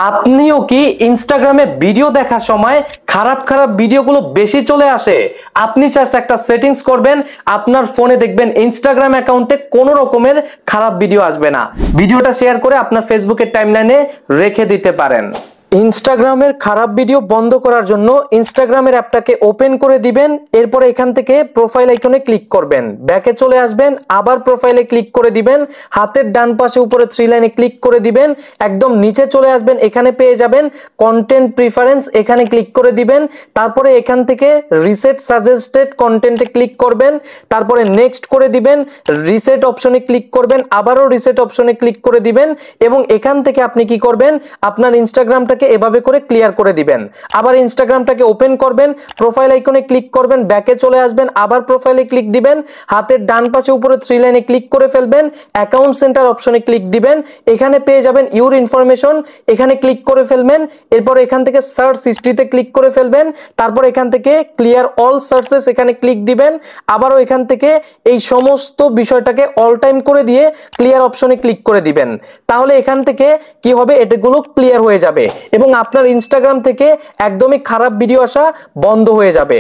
আপনিও কি ইনস্টাগ্রামে ভিডিও দেখার সময় খারাপ খারাপ ভিডিওগুলো বেশি চলে আসে? আপনি জাস্ট একটা সেটিংস করবেন, আপনার ফোনে দেখবেন ইনস্টাগ্রাম অ্যাকাউন্টে কোনো রকমের খারাপ ভিডিও আসবে না। ভিডিওটা শেয়ার করে আপনার ফেসবুকের টাইমলাইনে রেখে দিতে পারেন। ইনস্টাগ্রামের খারাপ ভিডিও বন্ধ করার জন্য ইনস্টাগ্রামের অ্যাপটাকে ওপেন করে দিবেন। এরপর এখান থেকে প্রোফাইল আইকনে ক্লিক করবেন, ব্যাকে চলে আসবেন, আবার প্রোফাইলে ক্লিক করে দিবেন, হাতের ডান পাশে উপরে 3 লাইনে ক্লিক করে দিবেন, একদম নিচে চলে আসবেন, এখানে পেয়ে যাবেন কন্টেন্ট প্রিফারেন্স, এখানে ক্লিক করে দিবেন। তারপরে এখান থেকে রিসেট সাজেস্টেড কন্টেন্টে ক্লিক করবেন, তারপরে নেক্সট করে দিবেন, রিসেট অপশনে ক্লিক করবেন, আবারও রিসেট অপশনে ক্লিক করে দিবেন এবং এখান থেকে আপনি কি করবেন, আপনার ইনস্টাগ্রামটাকে এভাবে করে ক্লিয়ার করে দিবেন। আবার ইনস্টাগ্রামটাকে ওপেন করবেন, প্রোফাইল আইকনে ক্লিক করবেন, ব্যাকে চলে আসবেন, আবার প্রোফাইলে ক্লিক দিবেন, হাতের ডান পাশে উপরে 3 লাইনে ক্লিক করে ফেলবেন, অ্যাকাউন্ট সেন্টার অপশনে ক্লিক দিবেন, এখানে পেয়ে যাবেন ইউর ইনফরমেশন, এখানে ক্লিক করে ফেলবেন। এরপর এখান থেকে সার্চ হিস্ট্রিতে ক্লিক করে ফেলবেন, তারপর এখান থেকে ক্লিয়ার অল সার্চেস এখানে ক্লিক দিবেন, আবারও এখান থেকে এই সমস্ত বিষয়টাকে অল টাইম করে দিয়ে ক্লিয়ার অপশনে ক্লিক করে দিবেন। তাহলে এখান থেকে কি হবে, এটাগুলো ক্লিয়ার হয়ে যাবে এবং আপনার ইনস্টাগ্রাম থেকে একদমই খারাপ ভিডিও আসা বন্ধ হয়ে যাবে।